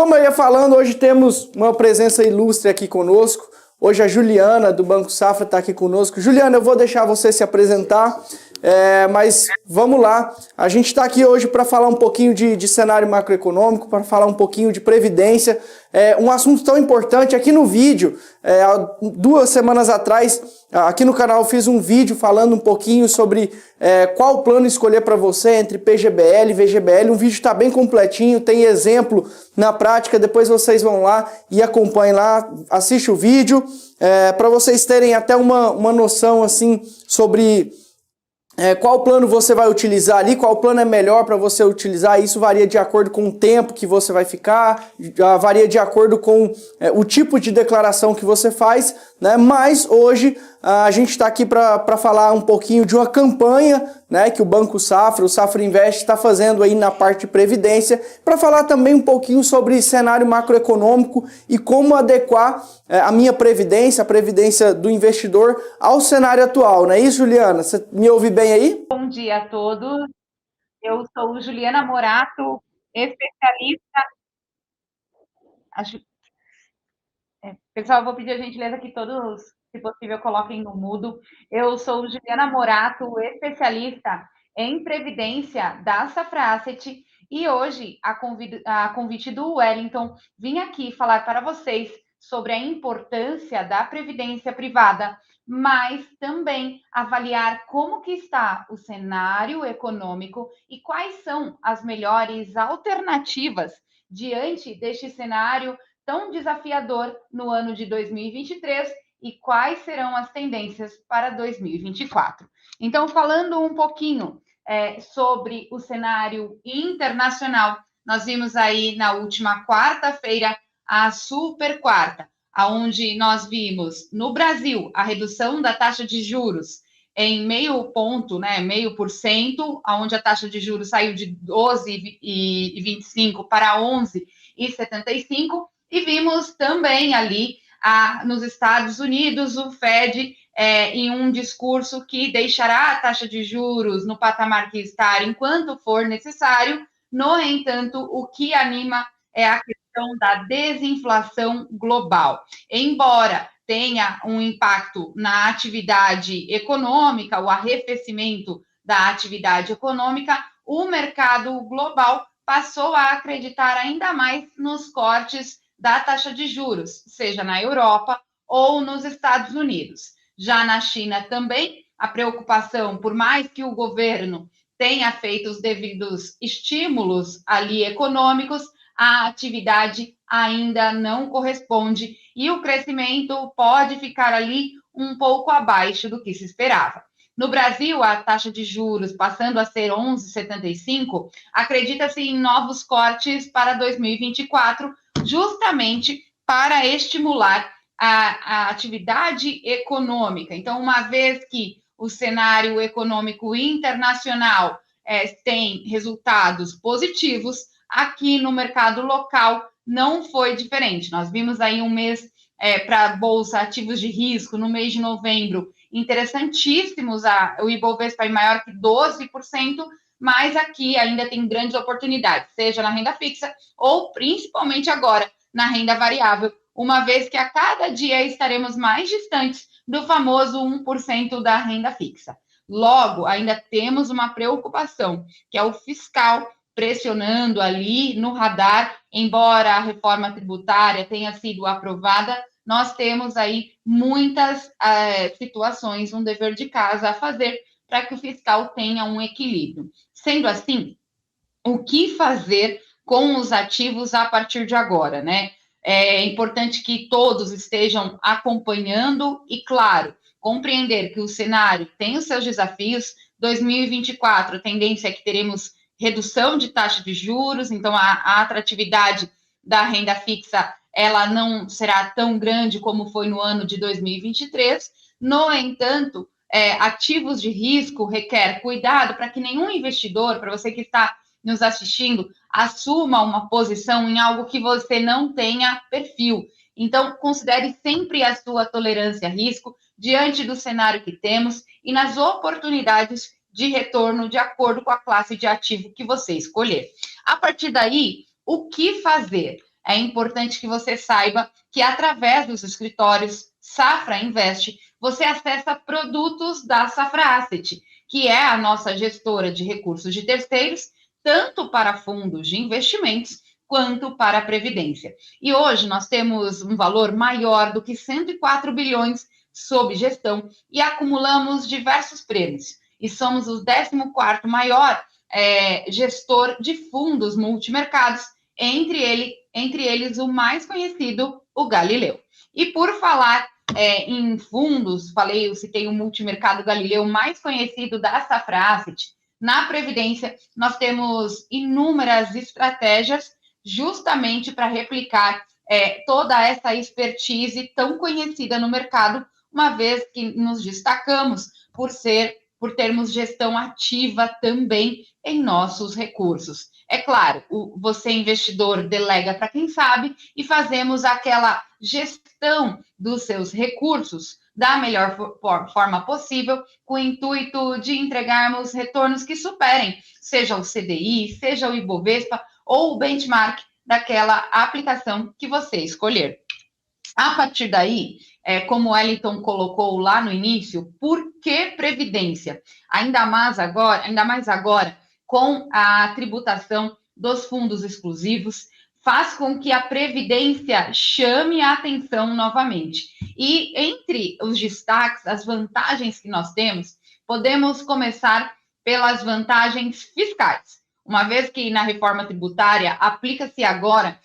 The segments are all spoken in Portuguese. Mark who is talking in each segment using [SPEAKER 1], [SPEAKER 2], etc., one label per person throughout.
[SPEAKER 1] como eu ia falando, hoje temos uma presença ilustre aqui conosco. Hoje a Juliana, do Banco Safra, está aqui conosco. Juliana, eu vou deixar você se apresentar, mas vamos lá. A gente está aqui hoje para falar um pouquinho de cenário macroeconômico, para falar um pouquinho de previdência. Um assunto tão importante aqui no vídeo. Há 2 semanas atrás, aqui no canal, eu fiz um vídeo falando um pouquinho sobre qual plano escolher para você entre PGBL e VGBL. Um vídeo está bem completinho, tem exemplo na prática. Depois vocês vão lá e acompanhem lá, assiste o vídeo, para vocês terem até uma noção assim sobre qual plano você vai utilizar ali, qual plano é melhor para você utilizar. Isso varia de acordo com o tempo que você vai ficar, varia de acordo com o tipo de declaração que você faz, né? Mas hoje a gente está aqui para falar um pouquinho de uma campanha, né, que o Banco Safra, o Safra Invest, está fazendo aí na parte de previdência, para falar também um pouquinho sobre cenário macroeconômico e como adequar a minha previdência, a previdência do investidor, ao cenário atual. Não é isso, Juliana? Você me ouve bem aí?
[SPEAKER 2] Bom dia a todos. Eu sou Juliana Morato, especialista. Pessoal, eu vou pedir a gentileza que todos, se possível, coloquem no mudo. Eu sou Juliana Morato, especialista em previdência da Safra Asset, e hoje, a convite do Wellington, vim aqui falar para vocês sobre a importância da previdência privada, mas também avaliar como que está o cenário econômico e quais são as melhores alternativas diante deste cenário tão desafiador no ano de 2023 e quais serão as tendências para 2024. Então, falando um pouquinho sobre o cenário internacional, nós vimos aí na última quarta-feira a super quarta, onde nós vimos no Brasil a redução da taxa de juros em 0,5 ponto, né, 0,5%, onde a taxa de juros saiu de 12,25 para 11,75%, e vimos também ali nos Estados Unidos o Fed em um discurso que deixará a taxa de juros no patamar que está enquanto for necessário. No entanto, o que anima é a questão da desinflação global. Embora tenha um impacto na atividade econômica, o arrefecimento da atividade econômica, o mercado global passou a acreditar ainda mais nos cortes da taxa de juros, seja na Europa ou nos Estados Unidos. Já na China também, a preocupação, por mais que o governo tenha feito os devidos estímulos ali econômicos, a atividade ainda não corresponde e o crescimento pode ficar ali um pouco abaixo do que se esperava. No Brasil, a taxa de juros passando a ser 11,75, acredita-se em novos cortes para 2024, justamente para estimular a atividade econômica. Então, uma vez que o cenário econômico internacional tem resultados positivos, aqui no mercado local não foi diferente. Nós vimos aí um mês para a Bolsa Ativos de Risco, no mês de novembro, interessantíssimos, o Ibovespa é maior que 12%, mas aqui ainda tem grandes oportunidades, seja na renda fixa ou principalmente agora na renda variável, uma vez que a cada dia estaremos mais distantes do famoso 1% da renda fixa. Logo, ainda temos uma preocupação, que é o fiscal pressionando ali no radar, embora a reforma tributária tenha sido aprovada, nós temos aí muitas situações, um dever de casa a fazer para que o fiscal tenha um equilíbrio. Sendo assim, o que fazer com os ativos a partir de agora, né? É importante que todos estejam acompanhando e, claro, compreender que o cenário tem os seus desafios. 2024, a tendência é que teremos redução de taxa de juros, então a atratividade da renda fixa ela não será tão grande como foi no ano de 2023. No entanto, ativos de risco requer cuidado para que nenhum investidor, para você que está nos assistindo, assuma uma posição em algo que você não tenha perfil. Então, considere sempre a sua tolerância a risco diante do cenário que temos e nas oportunidades de retorno de acordo com a classe de ativo que você escolher. A partir daí, o que fazer? é importante que você saiba que, através dos escritórios Safra Invest, você acessa produtos da Safra Asset, que é a nossa gestora de recursos de terceiros, tanto para fundos de investimentos quanto para a Previdência. E hoje nós temos um valor maior do que 104 bilhões sob gestão e acumulamos diversos prêmios. E somos o 14º maior gestor de fundos multimercados, entre eles o mais conhecido, o Galileu. E por falar em fundos, eu citei o multimercado Galileu, mais conhecido da Safra Asset. Na Previdência, nós temos inúmeras estratégias justamente para replicar toda essa expertise tão conhecida no mercado, uma vez que nos destacamos por termos gestão ativa também em nossos recursos. É claro, você, investidor, delega para quem sabe e fazemos aquela gestão dos seus recursos da melhor forma possível, com o intuito de entregarmos retornos que superem, seja o CDI, seja o Ibovespa ou o benchmark daquela aplicação que você escolher. A partir daí, como o Wellington colocou lá no início, por que Previdência? Ainda mais agora, com a tributação dos fundos exclusivos, faz com que a Previdência chame a atenção novamente. E entre os destaques, as vantagens que nós temos, podemos começar pelas vantagens fiscais. Uma vez que na reforma tributária aplica-se agora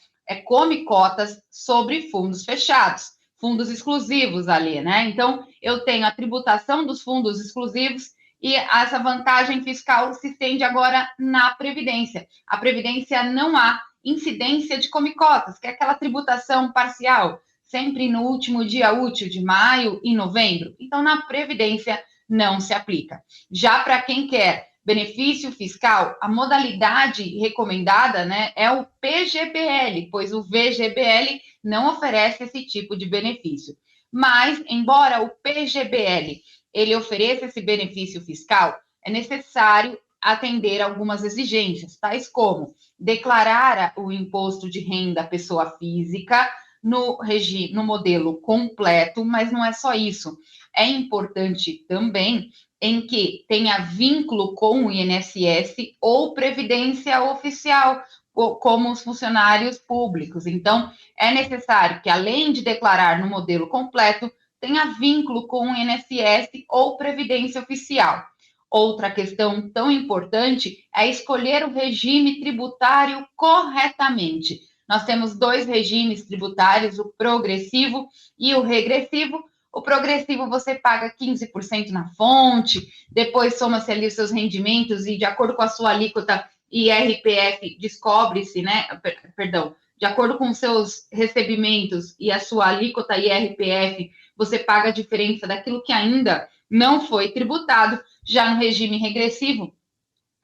[SPEAKER 2] come cotas sobre fundos fechados, fundos exclusivos ali, né? Então, eu tenho a tributação dos fundos exclusivos e essa vantagem fiscal se estende agora na Previdência. A Previdência não há incidência de come-cotas, que é aquela tributação parcial, sempre no último dia útil de maio e novembro. Então, na Previdência não se aplica. Já para quem quer benefício fiscal, a modalidade recomendada, né, é o PGBL, pois o VGBL não oferece esse tipo de benefício. Mas, embora o PGBL ele ofereça esse benefício fiscal, é necessário atender algumas exigências, tais como declarar o imposto de renda pessoa física no modelo completo, mas não é só isso. É importante também em que tenha vínculo com o INSS ou previdência oficial, como os funcionários públicos. Então, é necessário que, além de declarar no modelo completo, tenha vínculo com o INSS ou previdência oficial. Outra questão tão importante é escolher o regime tributário corretamente. Nós temos 2 regimes tributários, o progressivo e o regressivo. O progressivo você paga 15% na fonte, depois soma-se ali os seus rendimentos e, de acordo com a sua alíquota IRPF, descobre-se, né? Perdão, de acordo com os seus recebimentos e a sua alíquota IRPF, você paga a diferença daquilo que ainda não foi tributado. Já no regime regressivo,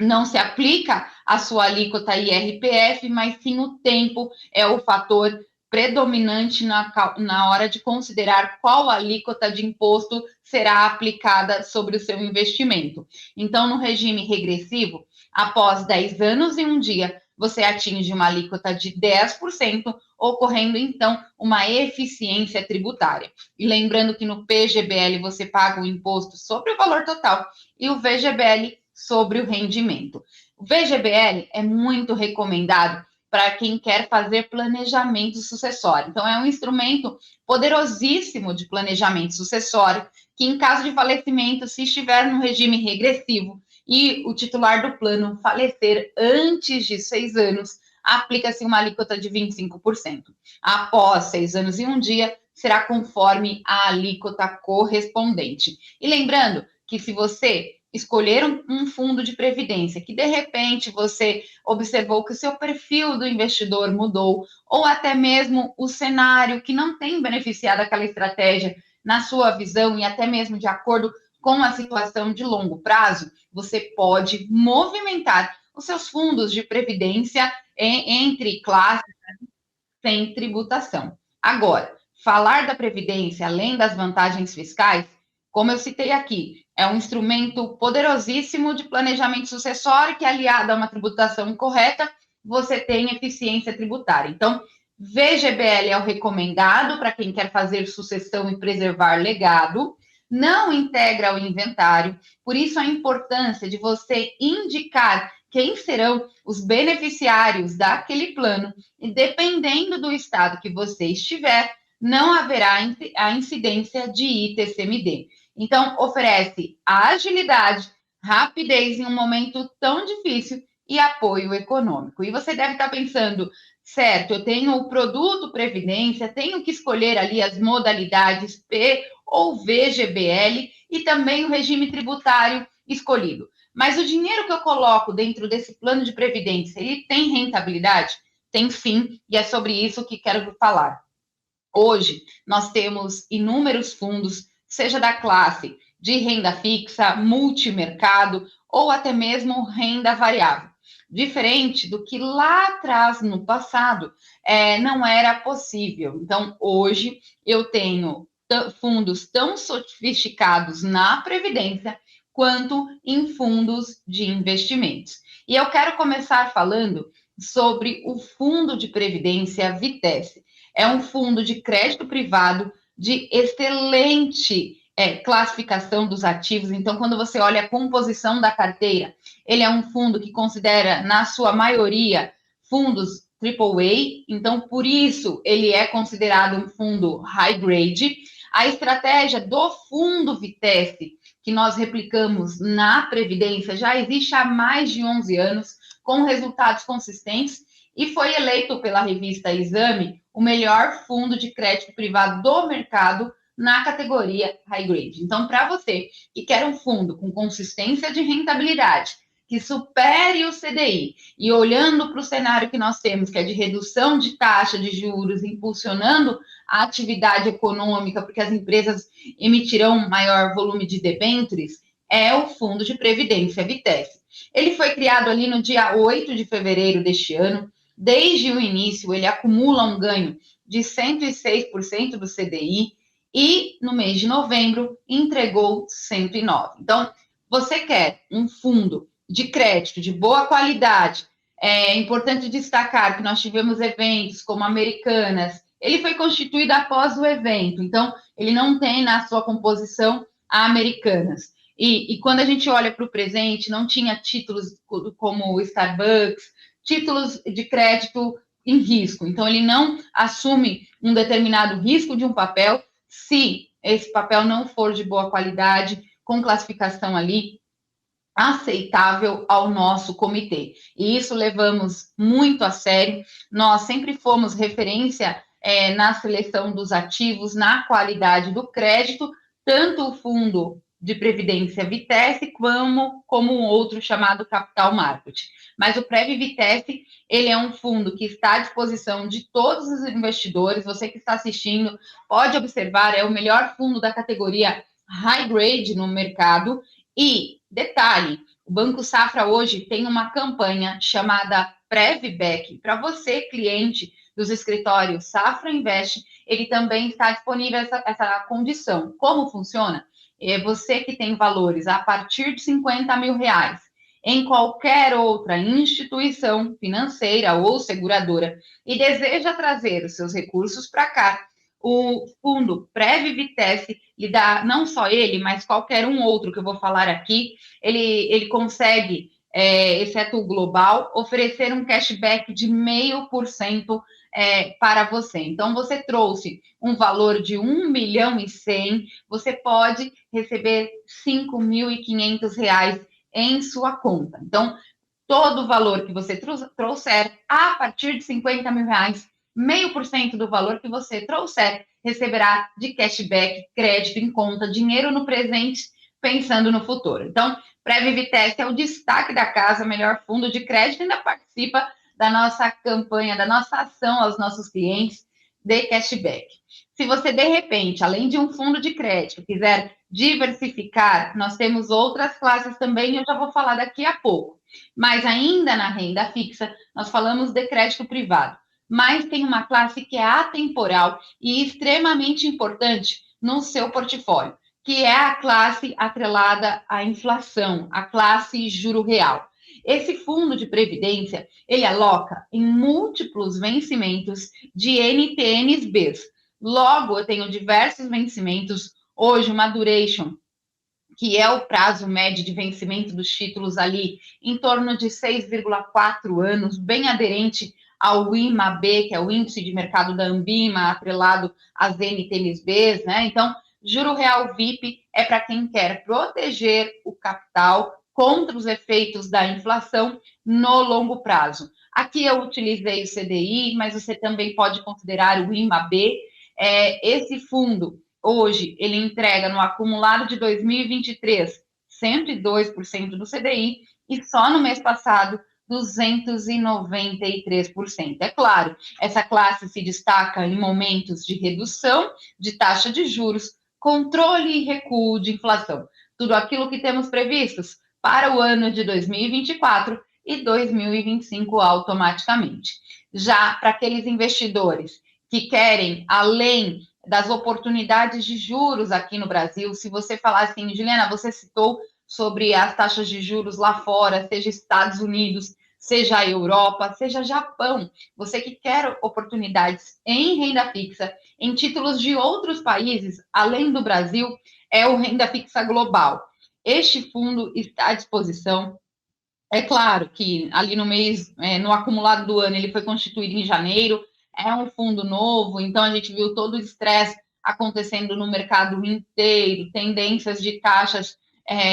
[SPEAKER 2] não se aplica a sua alíquota IRPF, mas sim o tempo é o fator predominante na hora de considerar qual alíquota de imposto será aplicada sobre o seu investimento. Então, no regime regressivo, após 10 anos e um dia, você atinge uma alíquota de 10%, ocorrendo, então, uma eficiência tributária. E lembrando que no PGBL você paga o imposto sobre o valor total e o VGBL sobre o rendimento. O VGBL é muito recomendado para quem quer fazer planejamento sucessório. Então, é um instrumento poderosíssimo de planejamento sucessório, que em caso de falecimento, se estiver no regime regressivo e o titular do plano falecer antes de 6 anos, aplica-se uma alíquota de 25%. Após 6 anos e um dia, será conforme a alíquota correspondente. E lembrando que se você escolher um fundo de previdência que, de repente, você observou que o seu perfil do investidor mudou, ou até mesmo o cenário que não tem beneficiado aquela estratégia na sua visão e até mesmo de acordo com a situação de longo prazo, você pode movimentar os seus fundos de previdência entre classes sem tributação. Agora, falar da previdência, além das vantagens fiscais, como eu citei aqui, é um instrumento poderosíssimo de planejamento sucessório que, aliado a uma tributação correta, você tem eficiência tributária. Então, VGBL é o recomendado para quem quer fazer sucessão e preservar legado, não integra o inventário, por isso a importância de você indicar quem serão os beneficiários daquele plano, e dependendo do estado que você estiver, não haverá a incidência de ITCMD. Então, oferece agilidade, rapidez em um momento tão difícil e apoio econômico. E você deve estar pensando, certo, eu tenho o produto Previdência, tenho que escolher ali as modalidades P ou VGBL e também o regime tributário escolhido. Mas o dinheiro que eu coloco dentro desse plano de previdência, ele tem rentabilidade? Tem sim, e é sobre isso que quero falar. Hoje, nós temos inúmeros fundos, seja da classe de renda fixa, multimercado ou até mesmo renda variável. Diferente do que lá atrás, no passado, não era possível. Então, hoje, eu tenho fundos tão sofisticados na Previdência quanto em fundos de investimentos. E eu quero começar falando sobre o Fundo de Previdência Vitesse. É um fundo de crédito privado de excelente classificação dos ativos. Então, quando você olha a composição da carteira, ele é um fundo que considera, na sua maioria, fundos AAA. Então, por isso, ele é considerado um fundo high grade. A estratégia do fundo Vitesse, que nós replicamos na Previdência, já existe há mais de 11 anos, com resultados consistentes, e foi eleito pela revista Exame o melhor fundo de crédito privado do mercado na categoria High Grade. Então, para você que quer um fundo com consistência de rentabilidade, que supere o CDI, e olhando para o cenário que nós temos, que é de redução de taxa de juros, impulsionando a atividade econômica, porque as empresas emitirão maior volume de debêntures, é o Fundo de Previdência Vitesse. Ele foi criado ali no dia 8 de fevereiro deste ano. Desde o início, ele acumula um ganho de 106% do CDI e, no mês de novembro, entregou 109%. Então, você quer um fundo de crédito de boa qualidade. É importante destacar que nós tivemos eventos como Americanas. Ele foi constituído após o evento, então, ele não tem na sua composição a Americanas. E quando a gente olha para o presente, não tinha títulos como Starbucks, títulos de crédito em risco. Então, ele não assume um determinado risco de um papel se esse papel não for de boa qualidade, com classificação ali aceitável ao nosso comitê. E isso levamos muito a sério. Nós sempre fomos referência na seleção dos ativos, na qualidade do crédito, tanto o fundo de previdência Vitesse, como um outro chamado Capital Market. Mas o Prev Vitesse, ele é um fundo que está à disposição de todos os investidores. Você que está assistindo pode observar, é o melhor fundo da categoria High Grade no mercado. E, detalhe, o Banco Safra hoje tem uma campanha chamada PrevBack. Para você, cliente dos escritórios Safra Invest, ele também está disponível essa condição. Como funciona? Você que tem valores a partir de 50 mil reais em qualquer outra instituição financeira ou seguradora e deseja trazer os seus recursos para cá, o fundo Prev Vitesse lhe dá, não só ele, mas qualquer um outro que eu vou falar aqui, ele consegue, exceto o global, oferecer um cashback de 0,5% para você. Então, você trouxe um valor de 1 milhão e 100, você pode receber 5.500 reais em sua conta. Então, todo o valor que você trouxer, a partir de 50 mil reais, 0,5% do valor que você trouxer, receberá de cashback, crédito em conta, dinheiro no presente, pensando no futuro. Então, Prev Vitesse é o destaque da casa, melhor fundo de crédito, ainda participa da nossa campanha, da nossa ação aos nossos clientes de cashback. Se você, de repente, além de um fundo de crédito, quiser diversificar, nós temos outras classes também, eu já vou falar daqui a pouco. Mas ainda na renda fixa, nós falamos de crédito privado. Mas tem uma classe que é atemporal e extremamente importante no seu portfólio, que é a classe atrelada à inflação, a classe juro real. Esse fundo de previdência, ele aloca em múltiplos vencimentos de NTNs-Bs. Logo, eu tenho diversos vencimentos, hoje uma duration, que é o prazo médio de vencimento dos títulos ali, em torno de 6,4 anos, bem aderente ao IMAB, que é o Índice de Mercado da Ambima, atrelado às NTNs-Bs, né? Então, juro real VIP é para quem quer proteger o capital contra os efeitos da inflação no longo prazo. Aqui eu utilizei o CDI, mas você também pode considerar o IMAB. Esse fundo, hoje, ele entrega no acumulado de 2023 102% do CDI e só no mês passado 293%. É claro, essa classe se destaca em momentos de redução de taxa de juros, controle e recuo de inflação. Tudo aquilo que temos previstos para o ano de 2024 e 2025 automaticamente. Já para aqueles investidores que querem, além das oportunidades de juros aqui no Brasil, se você falar assim, Juliana, você citou sobre as taxas de juros lá fora, seja Estados Unidos, seja a Europa, seja Japão, você que quer oportunidades em renda fixa, em títulos de outros países, além do Brasil, é o Renda Fixa Global. Este fundo está à disposição. É claro que ali no mês, no acumulado do ano, ele foi constituído em janeiro, é um fundo novo, então a gente viu todo o estresse acontecendo no mercado inteiro, tendências de taxas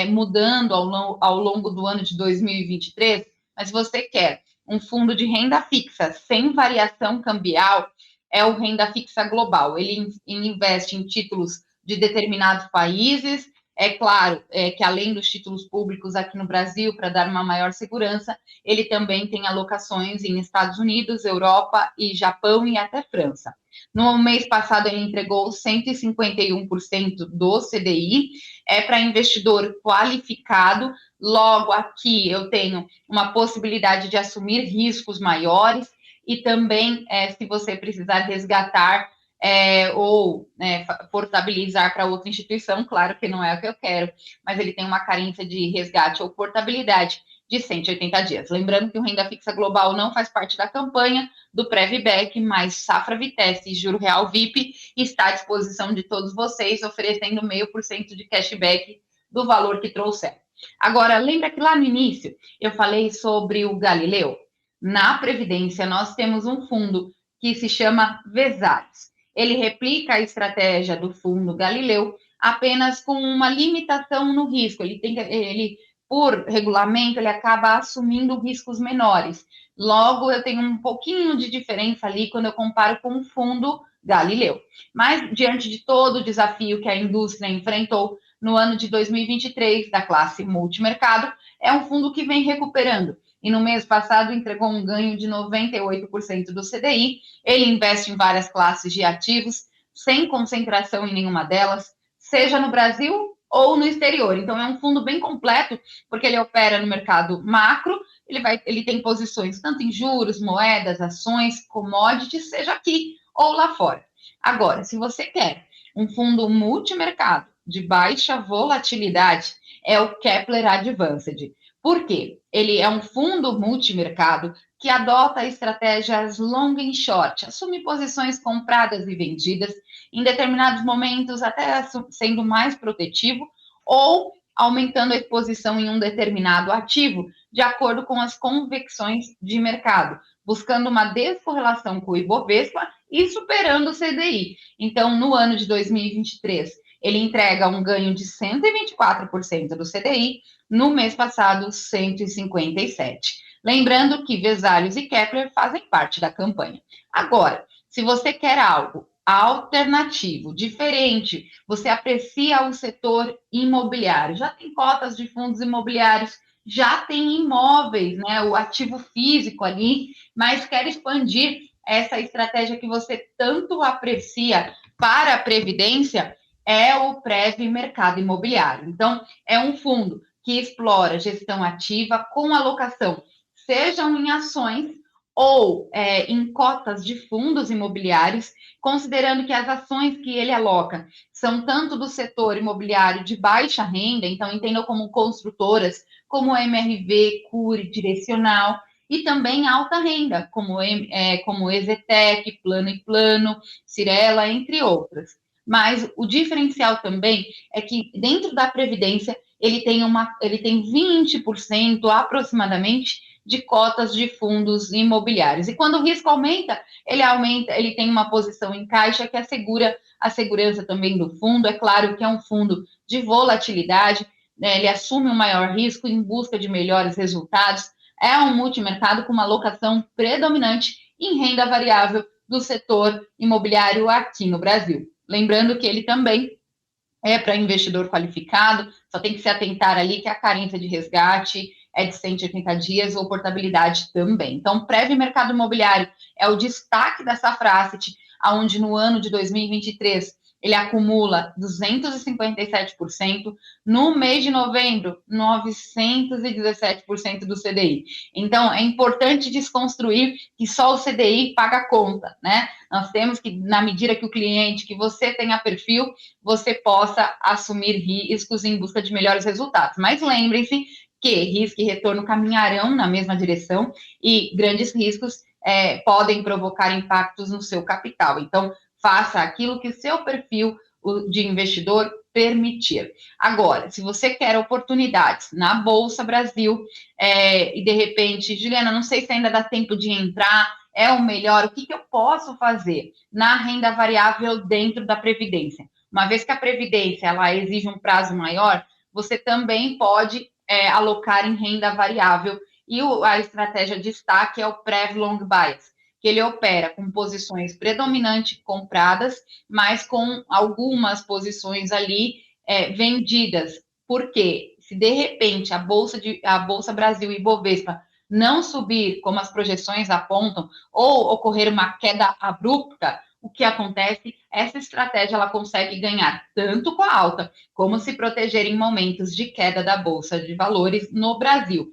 [SPEAKER 2] mudando ao longo do ano de 2023, mas se você quer um fundo de renda fixa sem variação cambial, é o Renda Fixa Global. Ele investe em títulos de determinados países. É claro que, além dos títulos públicos aqui no Brasil, para dar uma maior segurança, ele também tem alocações em Estados Unidos, Europa e Japão e até França. No mês passado, ele entregou 151% do CDI, para investidor qualificado. Logo, aqui eu tenho uma possibilidade de assumir riscos maiores e também, se você precisar resgatar ou portabilizar para outra instituição, claro que não é o que eu quero, mas ele tem uma carência de resgate ou portabilidade de 180 dias. Lembrando que o Renda Fixa Global não faz parte da campanha do Previbec, mas Safra Vitesse e Juro Real VIP está à disposição de todos vocês, oferecendo 0,5% de cashback do valor que trouxer. Agora, lembra que lá no início eu falei sobre o Galileu? Na Previdência, nós temos um fundo que se chama Vesalis. Ele replica a estratégia do fundo Galileu, apenas com uma limitação no risco. Ele, por regulamento, ele acaba assumindo riscos menores. Logo, eu tenho um pouquinho de diferença ali quando eu comparo com o fundo Galileu. Mas, diante de todo o desafio que a indústria enfrentou no ano de 2023, da classe multimercado, é um fundo que vem recuperando. E no mês passado entregou um ganho de 98% do CDI. Ele investe em várias classes de ativos, sem concentração em nenhuma delas, seja no Brasil ou no exterior. Então, é um fundo bem completo, porque ele opera no mercado macro, ele tem posições tanto em juros, moedas, ações, commodities, seja aqui ou lá fora. Agora, se você quer um fundo multimercado de baixa volatilidade, é o Kepler Advanced. Por quê? Ele é um fundo multimercado que adota estratégias long e short, assume posições compradas e vendidas, em determinados momentos até sendo mais protetivo, ou aumentando a exposição em um determinado ativo, de acordo com as convicções de mercado, buscando uma descorrelação com o Ibovespa e superando o CDI. Então, no ano de 2023, ele entrega um ganho de 124% do CDI, no mês passado, 157%. Lembrando que Vesalis e Kepler fazem parte da campanha. Agora, se você quer algo alternativo, diferente, você aprecia o setor imobiliário, já tem cotas de fundos imobiliários, já tem imóveis, né, o ativo físico ali, mas quer expandir essa estratégia que você tanto aprecia para a Previdência, é o Prev Mercado Imobiliário. Então, é um fundo que explora gestão ativa com alocação, sejam em ações ou em cotas de fundos imobiliários, considerando que as ações que ele aloca são tanto do setor imobiliário de baixa renda, então entendam como construtoras, como MRV, Cury, Direcional, e também alta renda, como Exetec, Plano e Plano, Cirela, entre outras. Mas o diferencial também é que dentro da Previdência ele tem 20% aproximadamente de cotas de fundos imobiliários. E quando o risco aumenta, ele tem uma posição em caixa que assegura a segurança também do fundo. É claro que é um fundo de volatilidade, né? Ele assume um maior risco em busca de melhores resultados. É um multimercado com uma alocação predominante em renda variável do setor imobiliário aqui no Brasil. Lembrando que ele também é para investidor qualificado, só tem que se atentar ali que a carência de resgate é de 180 dias ou portabilidade também. Então, prévio mercado imobiliário é o destaque da Safra Asset, onde no ano de 2023 ele acumula 257%, no mês de novembro, 917% do CDI. Então, é importante desconstruir que só o CDI paga a conta, né? Nós temos que, na medida que o cliente, que você tenha perfil, você possa assumir riscos em busca de melhores resultados. Mas lembrem-se que risco e retorno caminharão na mesma direção e grandes riscos podem provocar impactos no seu capital. Então, faça aquilo que o seu perfil de investidor permitir. Agora, se você quer oportunidades na Bolsa Brasil e de repente, Juliana, não sei se ainda dá tempo de entrar, é o melhor, o que eu posso fazer na renda variável dentro da Previdência? Uma vez que a Previdência ela exige um prazo maior, você também pode alocar em renda variável e a estratégia de destaque é o Prev Long Bias, que ele opera com posições predominantes compradas, mas com algumas posições ali vendidas. Por quê? Se de repente a Bolsa Brasil e Bovespa não subir como as projeções apontam, ou ocorrer uma queda abrupta, o que acontece? Essa estratégia ela consegue ganhar tanto com a alta, como se proteger em momentos de queda da Bolsa de Valores no Brasil.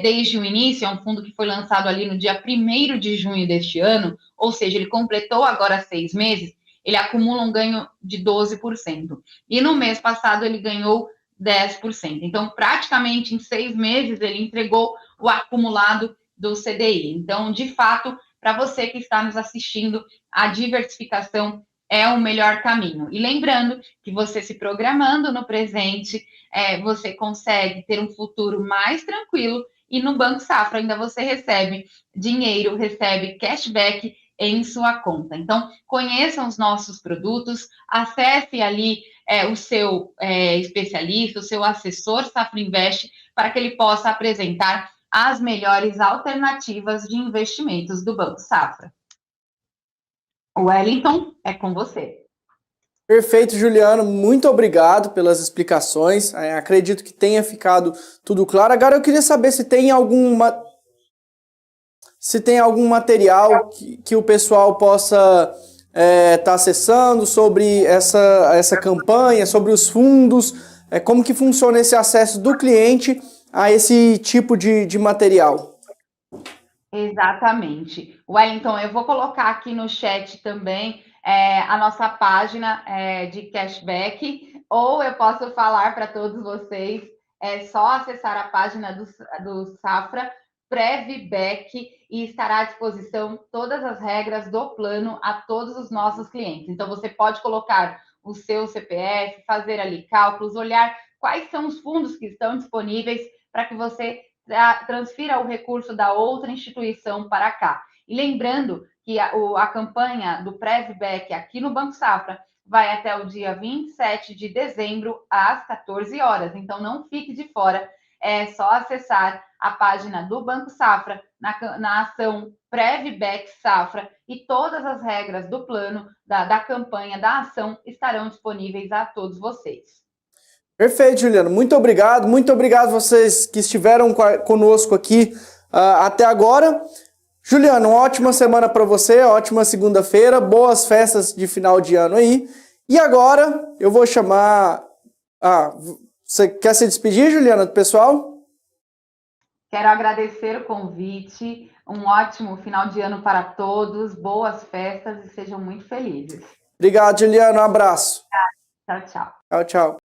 [SPEAKER 2] Desde o início, é um fundo que foi lançado ali no dia 1º de junho deste ano, ou seja, ele completou agora 6 meses, ele acumula um ganho de 12%. E no mês passado ele ganhou 10%. Então, praticamente em 6 meses, ele entregou o acumulado do CDI. Então, de fato, para você que está nos assistindo, a diversificação é o melhor caminho. E lembrando que você se programando no presente, você consegue ter um futuro mais tranquilo e no Banco Safra ainda você recebe dinheiro, recebe cashback em sua conta. Então, conheçam os nossos produtos, acesse ali o seu especialista, o seu assessor Safra Invest, para que ele possa apresentar as melhores alternativas de investimentos do Banco Safra. Wellington, é com você.
[SPEAKER 1] Perfeito, Juliano. Muito obrigado pelas explicações. Acredito que tenha ficado tudo claro. Agora eu queria saber se tem algum material que o pessoal possa estar acessando sobre essa campanha, sobre os fundos, como que funciona esse acesso do cliente a esse tipo de material.
[SPEAKER 2] Exatamente. Wellington, eu vou colocar aqui no chat também a nossa página de cashback, ou eu posso falar para todos vocês, é só acessar a página do Safra Prevback e estará à disposição todas as regras do plano a todos os nossos clientes. Então, você pode colocar o seu CPF, fazer ali cálculos, olhar quais são os fundos que estão disponíveis para que você transfira o recurso da outra instituição para cá. E lembrando que a campanha do Prevback aqui no Banco Safra vai até o dia 27 de dezembro, às 14 horas. Então, não fique de fora. É só acessar a página do Banco Safra na ação Prevback Safra e todas as regras do plano, da campanha, da ação estarão disponíveis a todos vocês.
[SPEAKER 1] Perfeito, Juliano. Muito obrigado vocês que estiveram conosco aqui até agora. Juliano, uma ótima semana para você, ótima segunda-feira, boas festas de final de ano aí. E agora eu vou chamar... você quer se despedir, Juliana, do pessoal?
[SPEAKER 2] Quero agradecer o convite, um ótimo final de ano para todos, boas festas e sejam muito felizes.
[SPEAKER 1] Obrigado, Juliano, um abraço.
[SPEAKER 2] Tchau, tchau.
[SPEAKER 1] Tchau, tchau.